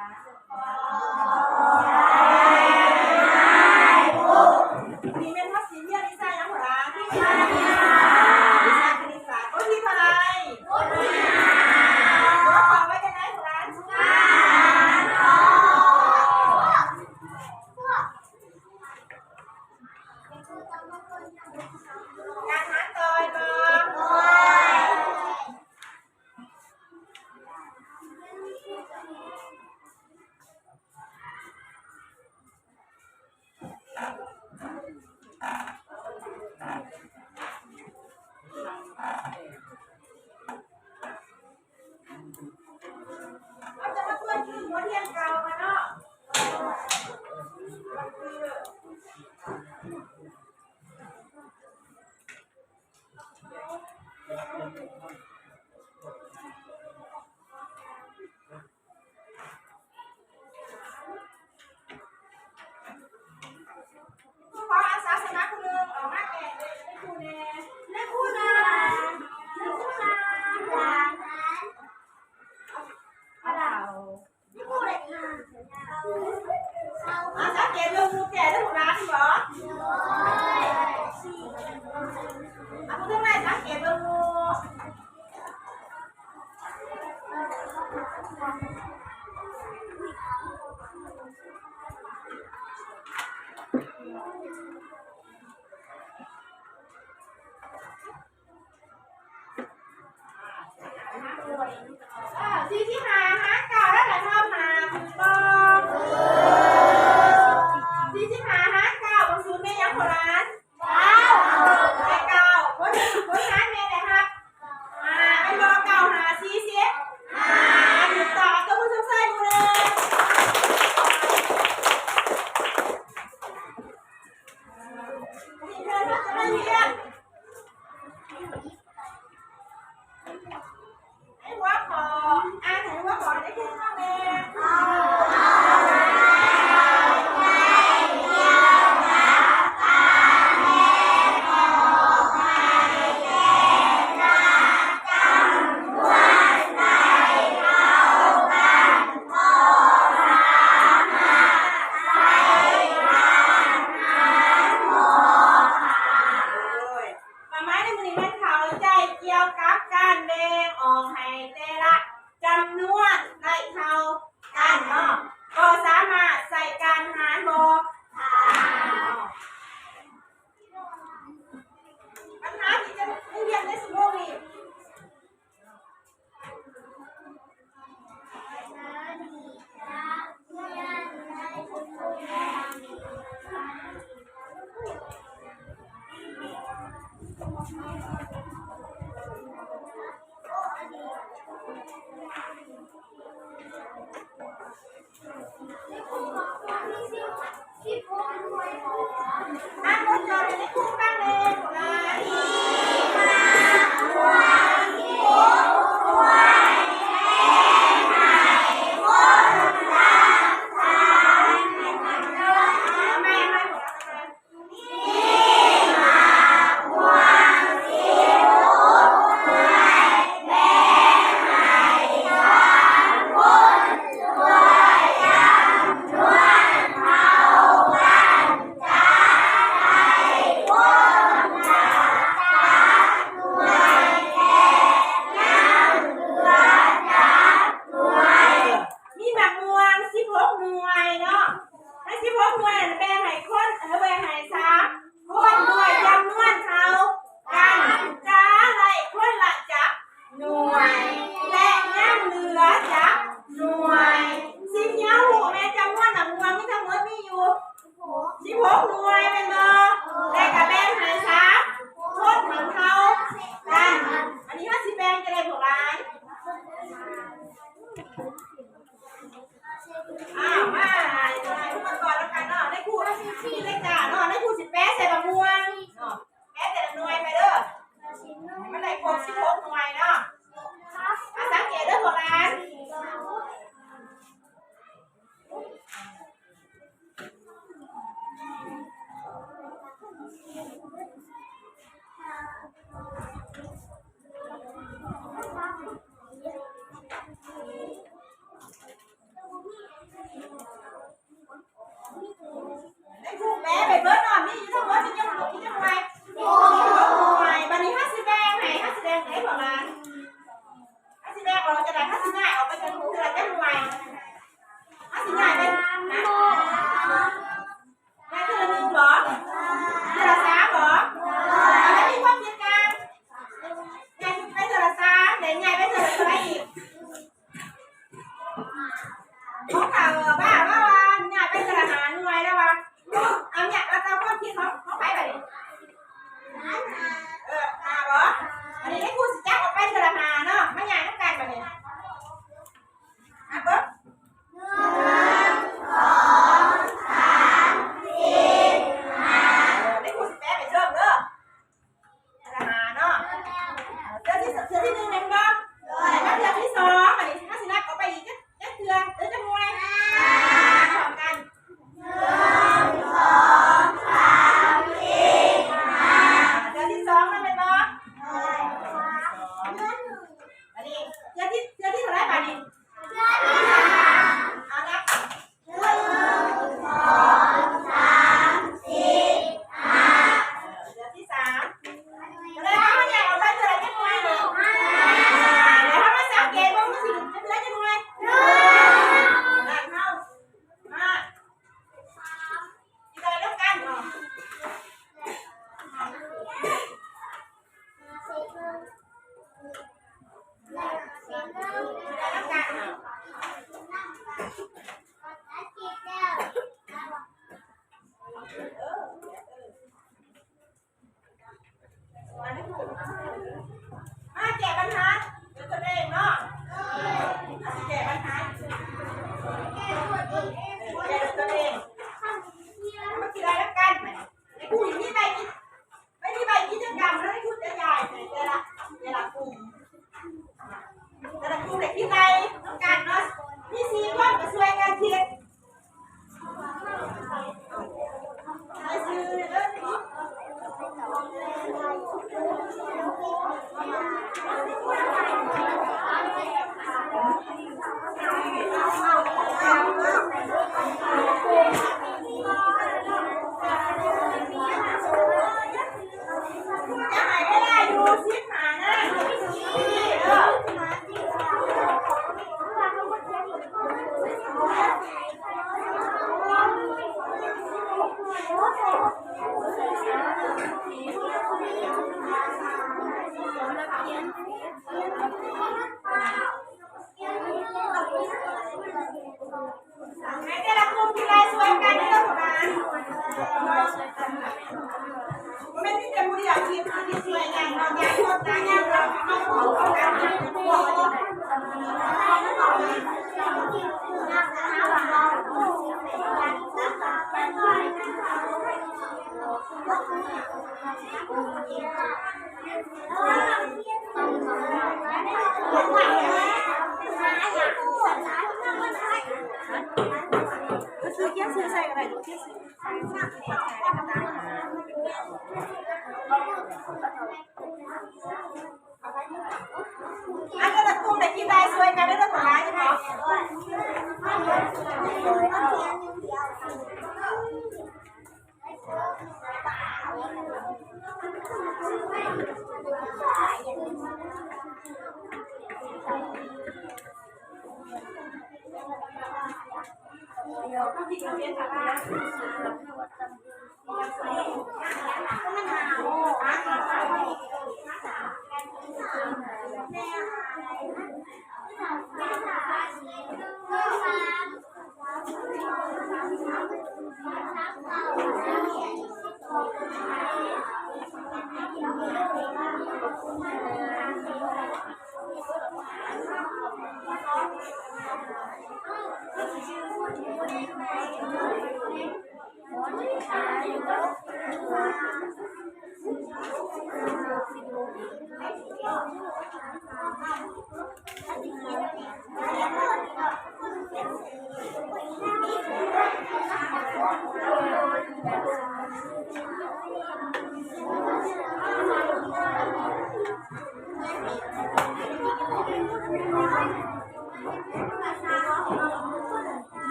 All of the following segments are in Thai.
นี่เป็นทับสีเมียนิสัยยังหัวร้านนิสัยคณิตศาสตร์ก็ที่อะไรว่าความไว้กันไหนหัวร้านการหาต่อยบ่เอาจะมาตัวชื่อหัวเทียนเก่ามาเนาะขออาสาสมัครคนหนึ่งออกมาแก่เลยให้ครูแน่ให้ครูนะให้ครูนะสังเกตลงงูแก่ได้หัวร้านเหรอเอาพวกทั้งหลายสังเกตลงงูที่ที่หาเก่าแล้วแหละชอบหาถูกต้องที่ที่หาเก่าบางสูตรไม่ยังหัวร้านไม่เก่าคนหาเมย์เลยครับไม่รอเก่าหาซีเสียหยุดต่อตัวผู้ชมใส่มือเลยนี่เธอจะไม่เรียนไอ้หัวขออ่านไหนหัวขอได้ขึ้นมาเลยเกี่ยวกับการแบ่งออกให้แต่ละจำนวนได้เท่ากันเนาะก็สามารถใส่การหารบอกปัญหาที่จะเรียนในสมองนี่หมดจอในคู่บ้างเลย เขาข่าวบ้าว่าเนี่ยเป็นทหารหน่วยแล้ววะเอาเนี่ยเราจะความคิดเขาไปแบบนี้เหรออันนี้ให้ครูสิจ้าออกไปทหารเนาะไม่ใหญ่ต้องการแบบนี้ปุ๊บได้ครูสิแป๊ไปเริ่มเด้อทหารเนาะเดือนที่หนึ่งเลยมั้งแล้วเดือนที่สองอันนี้ถ้าสินับออกไปอีกจะเดือนจะมวยพร้อมกันเดือนที่สองนั่นเป็นมั้งอันนี้เดือนที่เท่าไรบ้างนี่เอาละเดือนที่สามแล้วเขาใหญ่ออกไปเท่าไรจะมวยเลยแล้วถ้าไม่สังเกตว่ามันสิจะเดือนจะมวยได้เข้ามาอีกอะไรแล้วกันมาแก้ปัญหาเดี๋ยวตัวเองเนาะแก้ปัญหาแก้ตัวเองมาคิดอะไรแล้วกันไอ้ผู้หญิงที่ไปกิจกรรมแล้วให้คุณจะใหญ่แต่ละกลุ่มแต่คิดอะไรต้องการเนาะมี4 คนมาช่วยกันคิดซื้อเด้อจะหายไม่ได้ดูซิหานะนี่เด้อให้แต่ละกลุ่มที่ไล่ช่วยกันในเรื่องของการไม่ได้จะมุดอยากคิดที่ช่วยกันเราอยากทำงานเราเอาของกันซื้อใส่อะไรดูที่ซื้ออันนี้ตะกุ่มแต่กินได้ช่วยกันได้ต้องหลายใช่ไหมเดี๋ยวพี่จะเรียนค่ะว่ามัน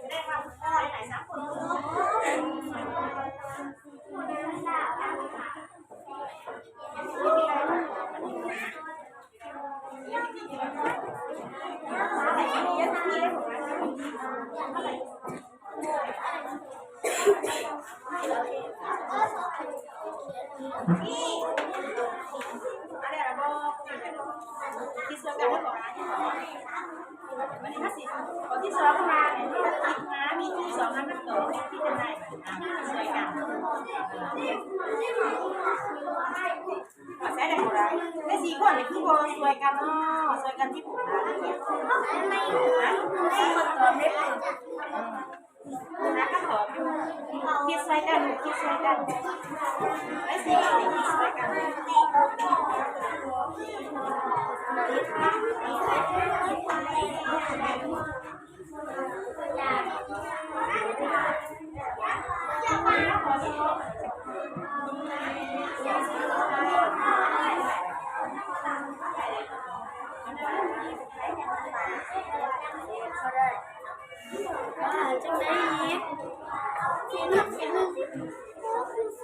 หนได้ความอะไรไหนสักคน าน้ำตกที่จะได้สวยกันขอใช้ได้ไหมได้สี่คนนี่คือโบสวยกันเนาะสวยกันที่ผมนะนะก็ขอคิดสวยกันคิดสวยกันได้สี่คนนี่คิดสวยกันจังได้ยิบที่หนึ่งที่หนึ่งก็คือไฟ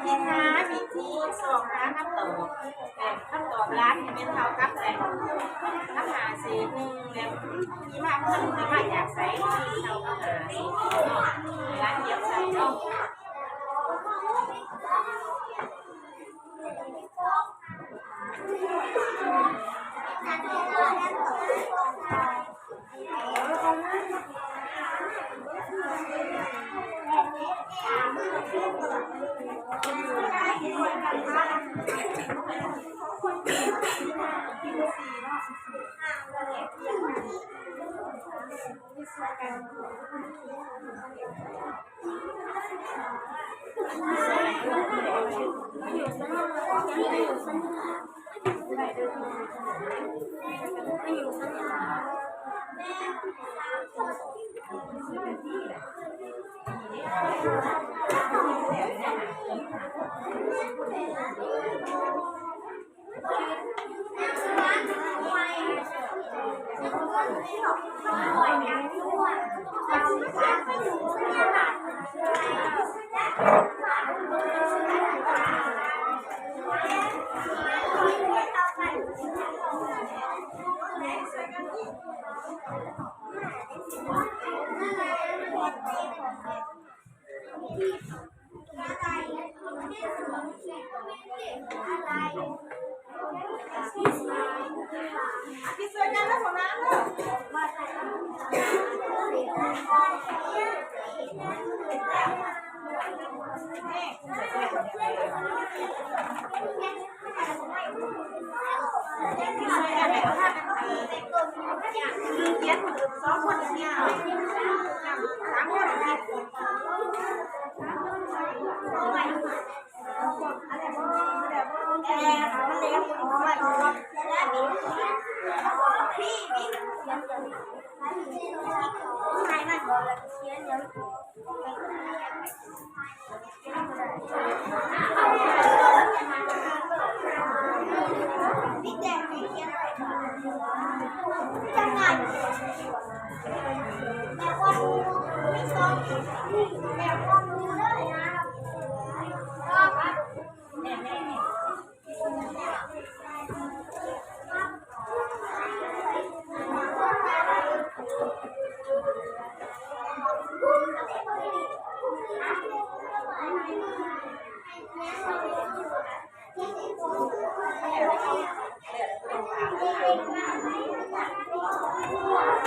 กินนะมีที่สองร้านน้ำตกแต่ข้าวตอกร้านที่เป็นเท้ากับแต่น้ำหาสีนึงแบบมีมากเพื่อนมีมากอยากใส่เท้ากับหาสีร้านเดียวใส่เนาะพี่สวยงามแล้วของน้ำเลยเย็นสองคนเนี่ยสามคนThank you.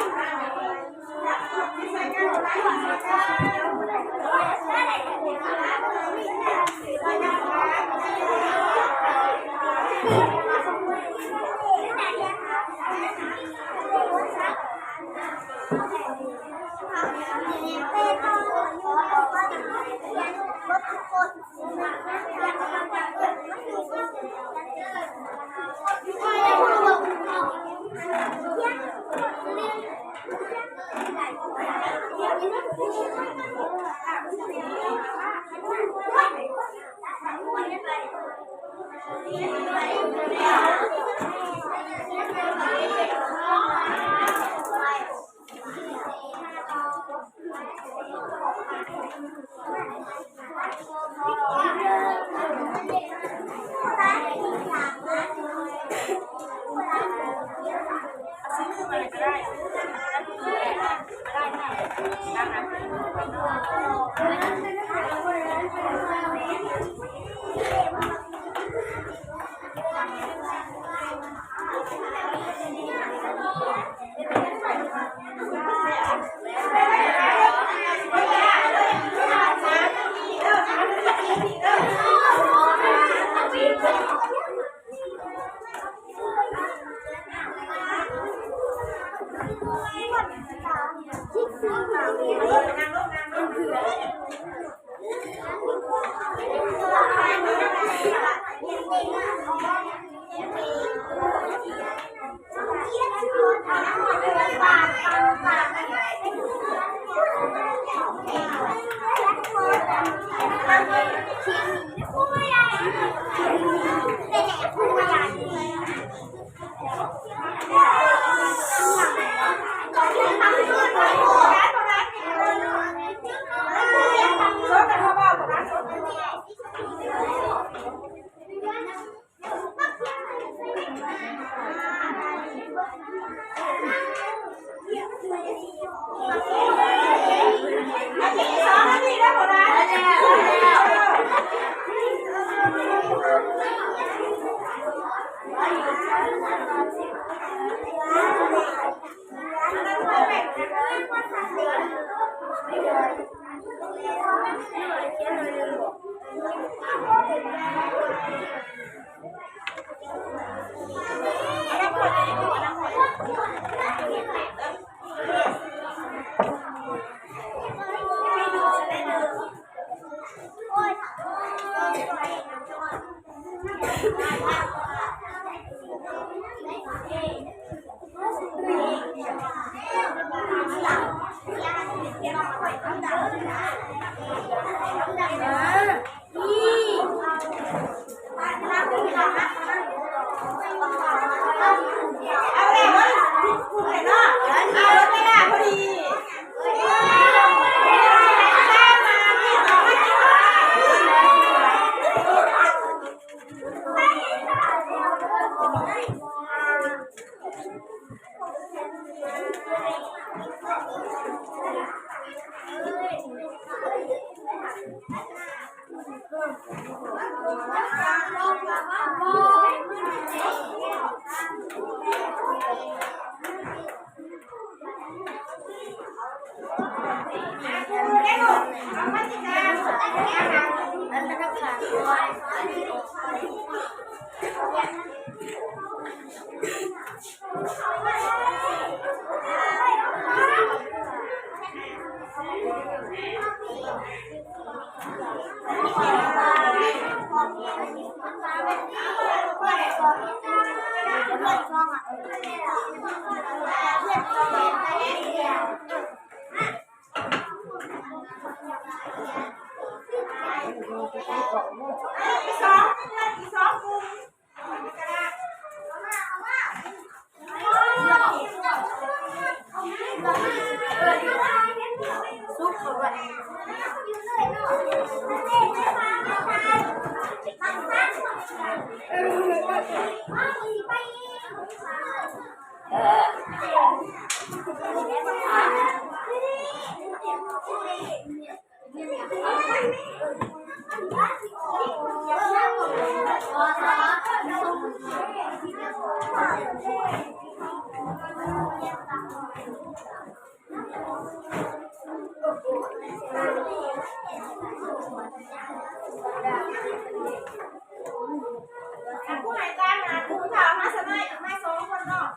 ผู้หายจ้างนะผู้ข่าวมาสมัยมาสองคนเนาะ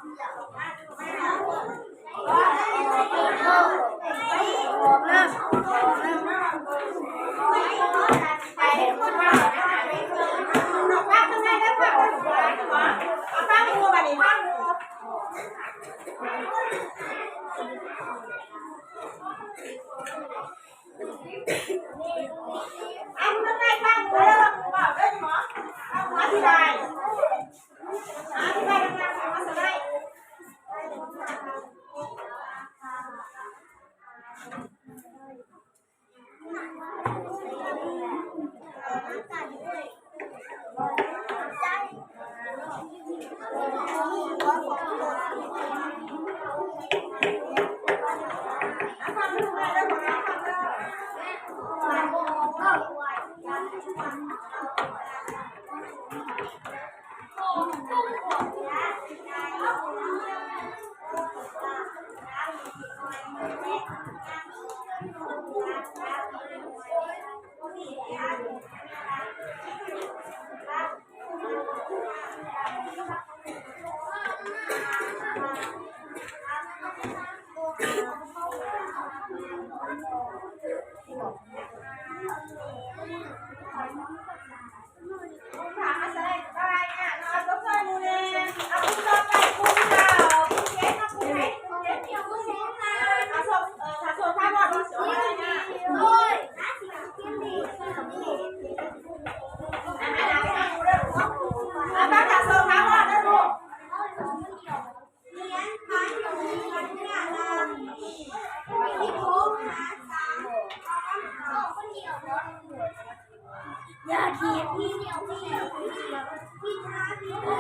พี่เดียวพี่ท้าพี่เดี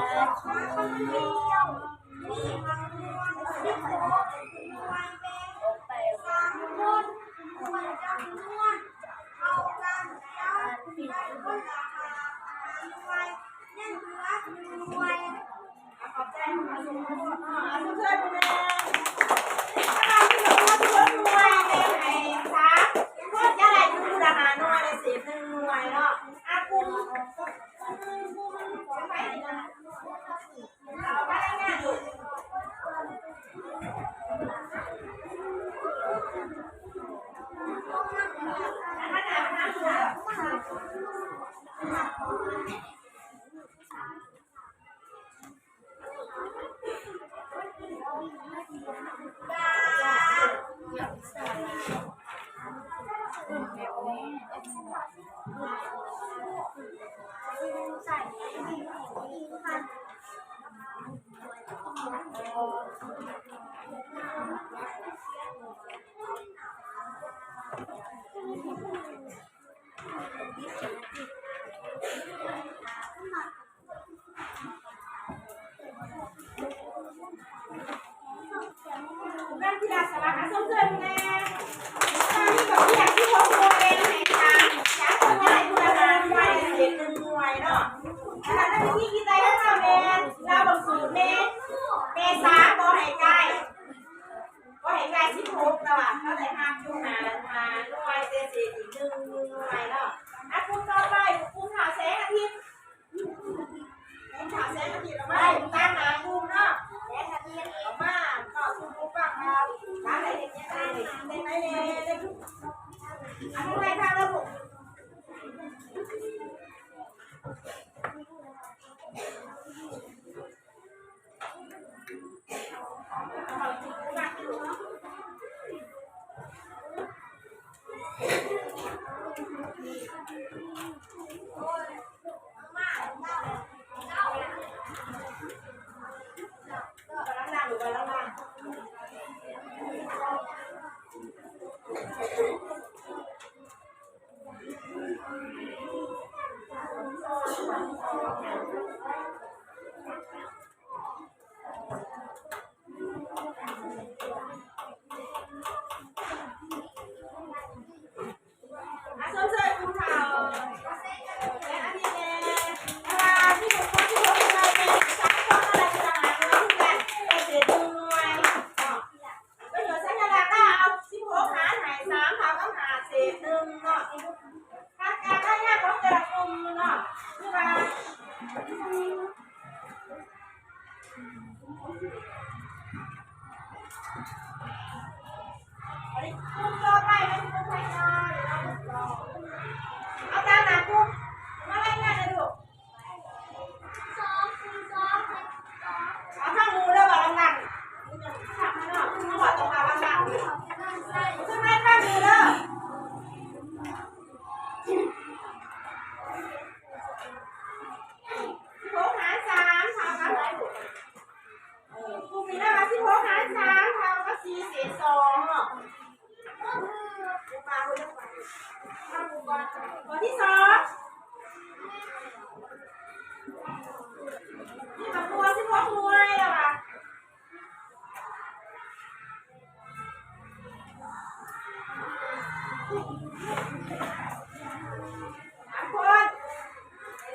ยวนี่มันพี่โค้ดวันเป็นไปสามคนควรจะม้วนเอากันยัดไปคนละหาด้วยยังเหลือด้วย ขอบใจมาสุขภาพเพื่อนๆนะถ้าเราที่เราที่รถรวยเป็นไงคะเพื่อนจะได้ดูราคาหน่อยเลย10 1 หน่วยเนาะอากุมไปนะเอาไปได้ง่ายดูการกีฬาสาระส้มเจริญแน่การที่แบบอยากที่พบตัวเองในทางอยากทำอะไรดูราคาหน่วย10 1 หน่วยเนาะนะคะนั่นเป็นที่คิดใจให้เราเมนเราบอกสูตรเมษาบ่ให้ใกล้16แล้วอ่ะเขาเลยห้ามยุ่งหาหน่วยเศษอีก1 หน่วยเนาะอ่ะกลุ่มต่อไปกลุ่มข่าวแสงอาทิตย์ข่าวแสงอาทิตย์เราไม่ตั้งหากลุ่มเนาะแสงอาทิตย์ออกมาก็ชุมนุมบ้างมาร้านอะไรอย่างเงี้ยได้ไหมเนี่ยได้ทุกอันนี้ไงคะระบบเอาตามหนักกูมาไล่งานเลยลูกเอาข้างงูแล้วบอกลังๆขับมาเนาะมาบอกตรงมาลังๆขึ้นไล่ข้างงูแล้ว16 หาร 3เท่ากับอะไรลูกกลุ่มนี้นะคะ16 หาร 3เท่ากับ4 เศษ 2เนาะมาเลยตัวที่2นี่มาตัว16 หน่วยแล้วอ่ะคน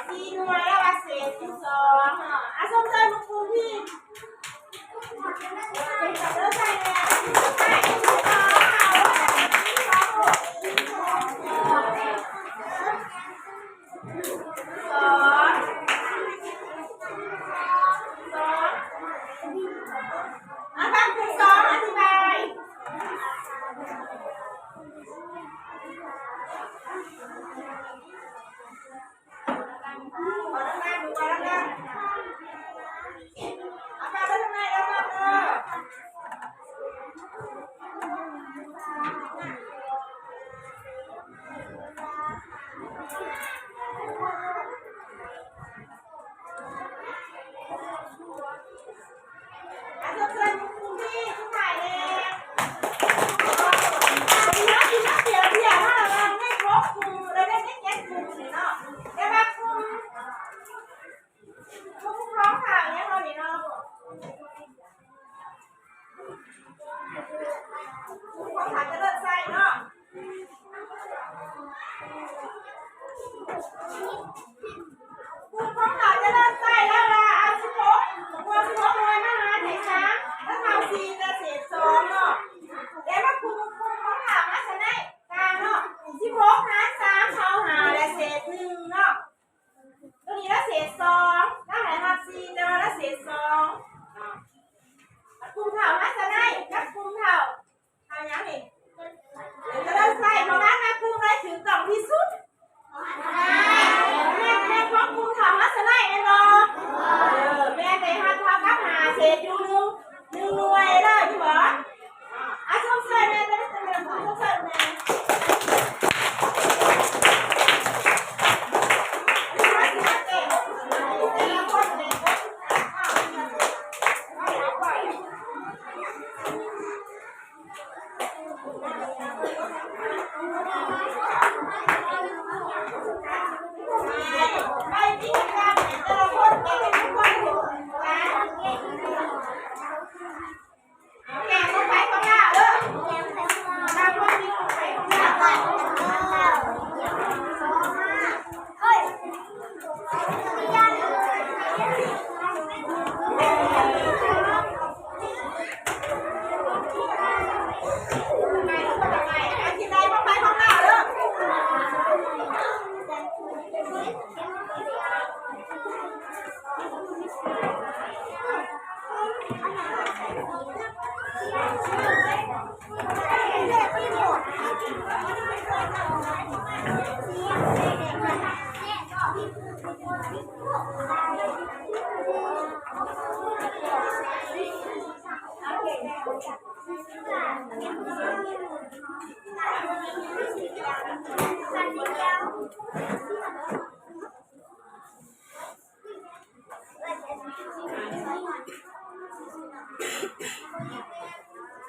4 หน่วยแล้วอ่ะเศษ12เนาะอ่ะสมใจมุกคุณพี่เป็นกับเลิกใจเลยอ่ะใช่เ ของขาจะเลิกใส่เนาะของขาจะเลิกใส่แล้วล่ะเอา16ตัว16เลยมาหาไหนคะแล้วเอา4จะเศษ2เนาะเดี๋ยวมาคุมของขามาใส่ในกลางเนาะ16หาร3เขาหาและเศษ1เนาะตัวนี้ละเศษ2แล้วไหนครับ4จะมาละเศษ2คุมเท่ามาใส่ในกับคุมเท่าทำยังไงเดี๋ยวจะเลิกใส่เพราะนั้นนะคุมได้ถึงกล่องที่สุดแม่ของคุมเท่ามาใส่ในเนาะแม่ไปหาเท่ากับหาเศษอยู่หนึ่งหน่วยเลยพี่บอกชมเชยแม่จะได้เสนอชมเชยแม่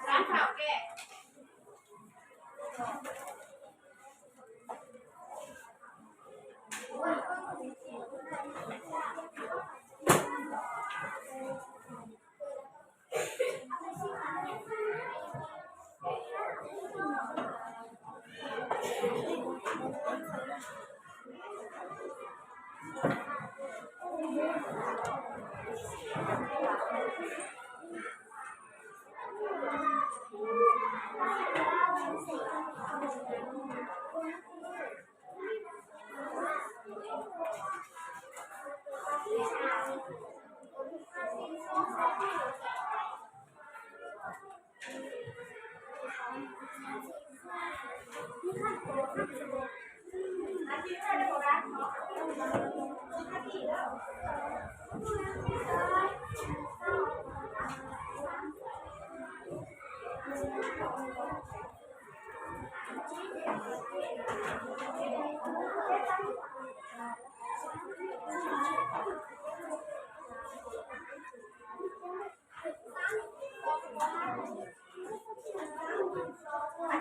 ร้านข่าวแก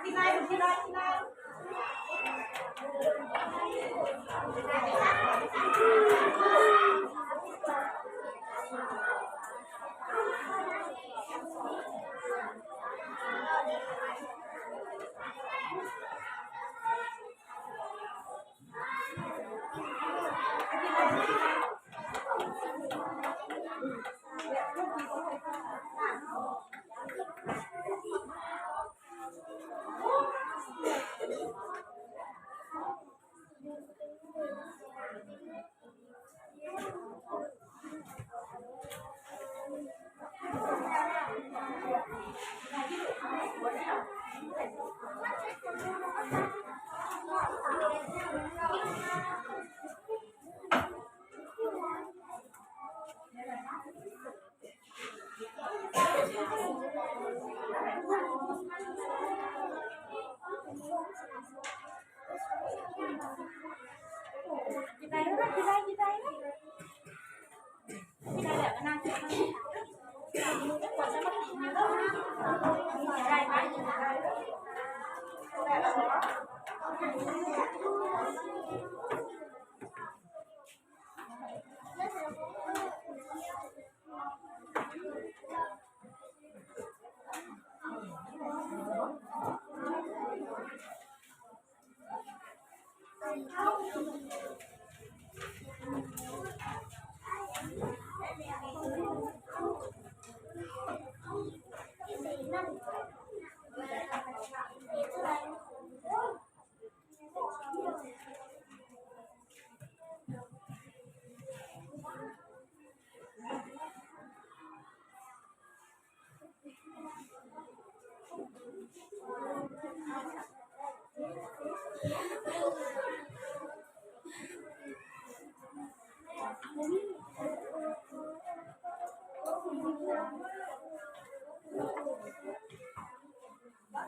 กินอะไรกินอะไรกินอะไร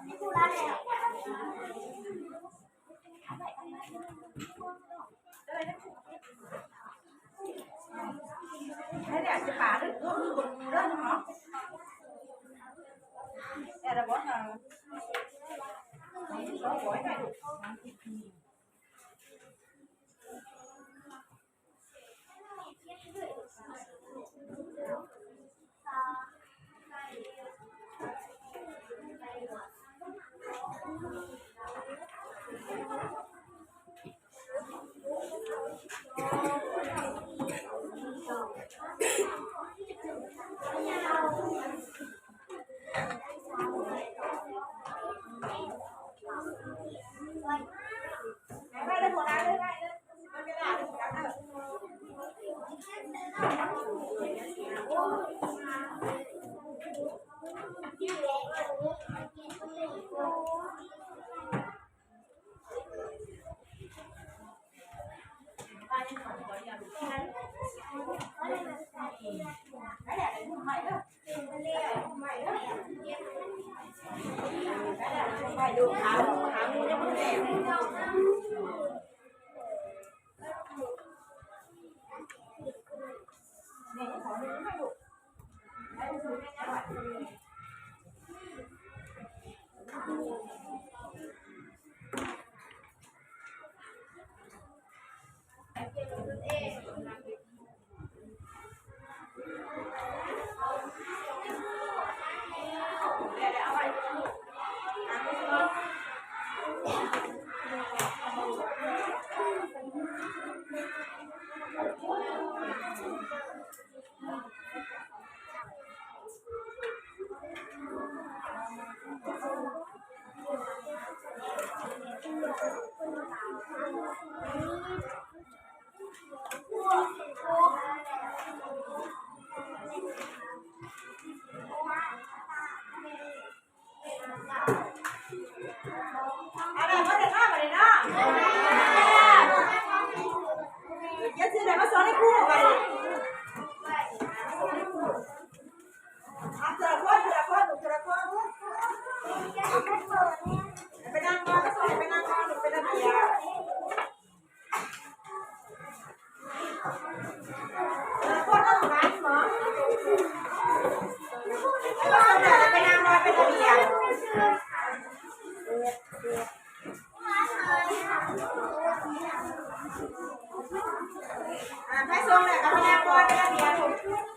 นี่กูรักแล้วให้เดี๋ยวจะป่าด้วยเรื่องเนาะแต่ละบอสเราขอให้ได้ดูไม่ได้หัวร้านเลยไม่เลยมันไม่ได้หัวร้านเลยดูขามูจะมันแดงเนี่ยขอหนึ่งให้ดูให้ดูแม่ยังไหวอะไรมาเด็ดหน้ามาเด็ดหน้าอย่าซื้อไหนมาสอนให้คู่ไปเจอคนไปนั่งก่อนไปสอนไปนั่งก่อนไปนั่งเบียร์คนต้องร้านหมอไปนั่งก่อนไปนั่งเบียร์ให้ส่งเลยกับพนักงานไปนั่งเบียร์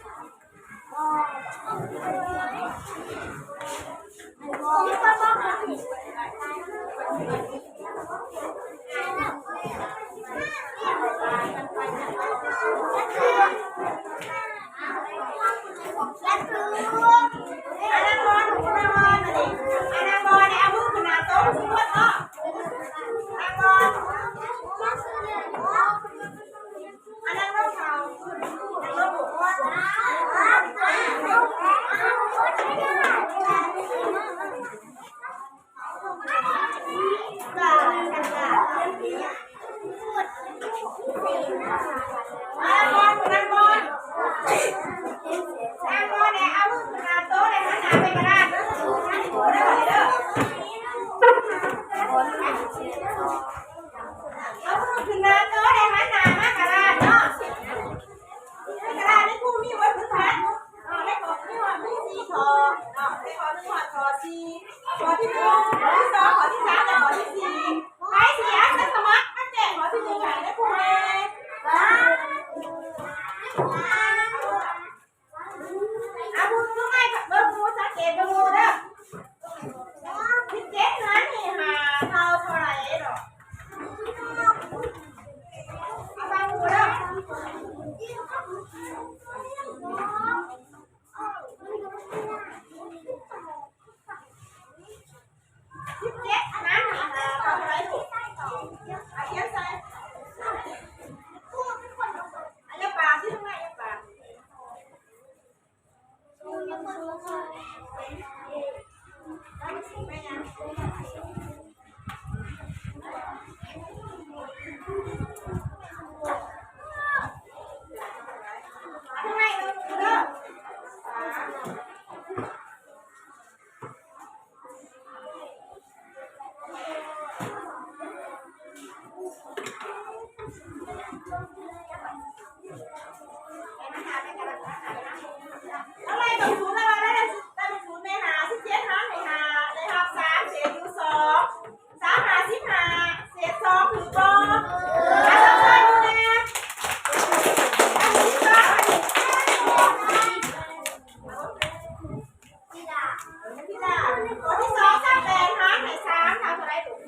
ไม่ยังทำไมเด้ออะไรกับศูนย์อะไรได้เป็นศูนย์ในหาที่เจ็ดหาในหาเลยครับสามเศษอยู่สองสามหาสิบหาเศษสองถือบอหาสองใส่ดูนะอันนี้ก็อันนี้พี่ดาตัวที่สองสามแปดหาไหนสามทำอะไรถูก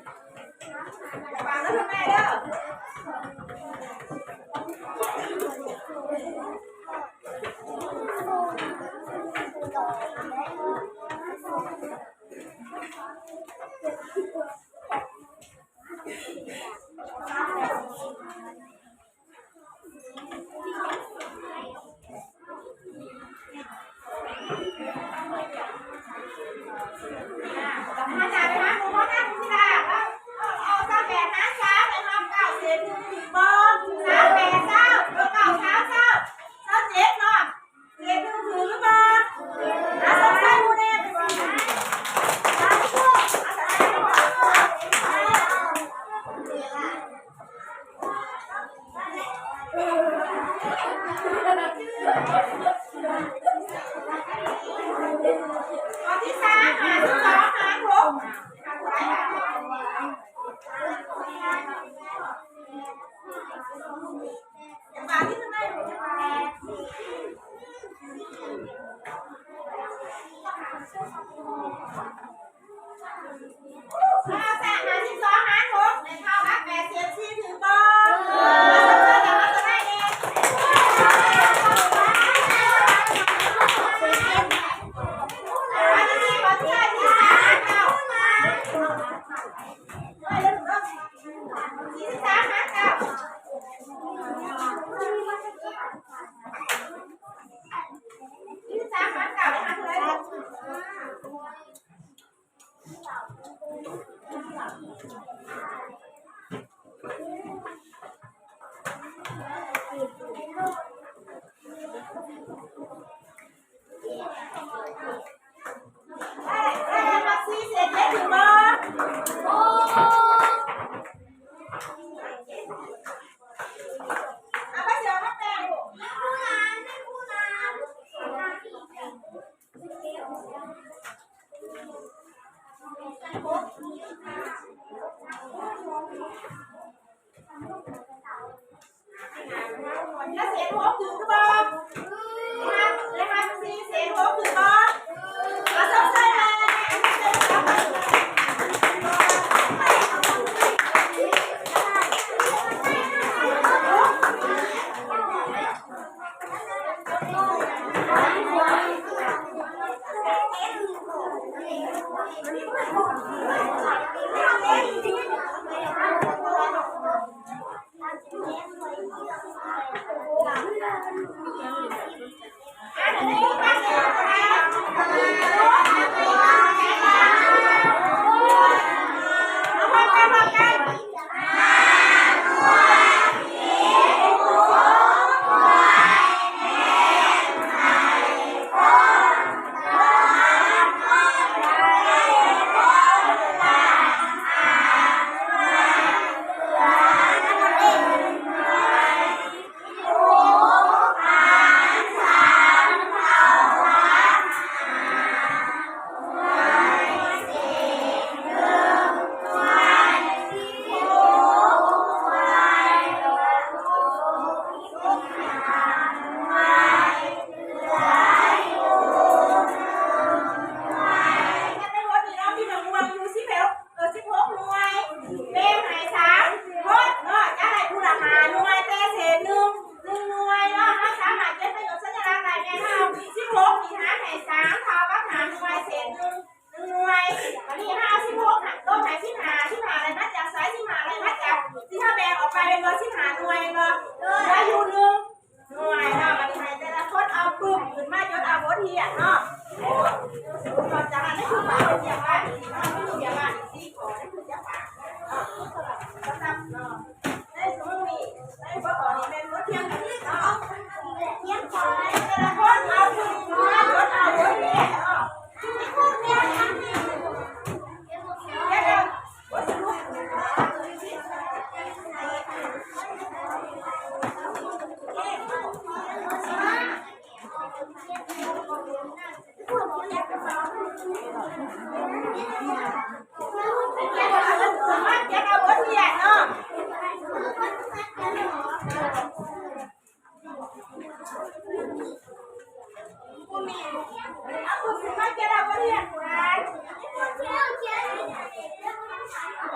ฟังแล้วทำไมเด้อมาจากไปหาหมูพ่อหน้าคุณพี่ดาแล้วเอาสามแปดหาสามเลยครับเก้าเศษถึงบอสามแปดเก้าเก้าสามเก้าเก้าเจ็ดเนาะเศษถึงถือหรือบอหาสองใส่ดูเนี่ยเป็นวันไหนหาสองใส่ดูตัวที่สามหาที่สองหาหกหาอะไรอ่ะอย่างบางที่ทำไมหนูจะมาถ้าแต่หาที่สองหาหกในเท่ากับแปดเจ็ดสี่ถึงบอมาสองเลยแต่ว่าจะได้เองอันนี้ขอที่ได้ที่สามเก้าที่สามหาเก้าที่สามหาเก้าได้หาเท่าไหร่มาสี่เศษเจ็ดถึงบอเอาไปเดี๋ยวมาแปลงถ้าเศษหกถึงบอเลยมาสี่เศษหกถึงบอมาสองใส่เลย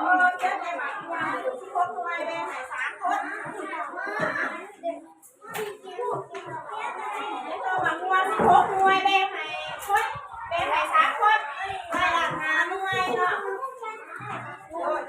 เดี๋ยวไปหมายถึงว่าที่คนรวยแบ่งให้3 คนบางวัน16 หน่วยแบ่งให้คนแบ่งให้3 คนได้ละ5 หน่วยเนาะโอ้ย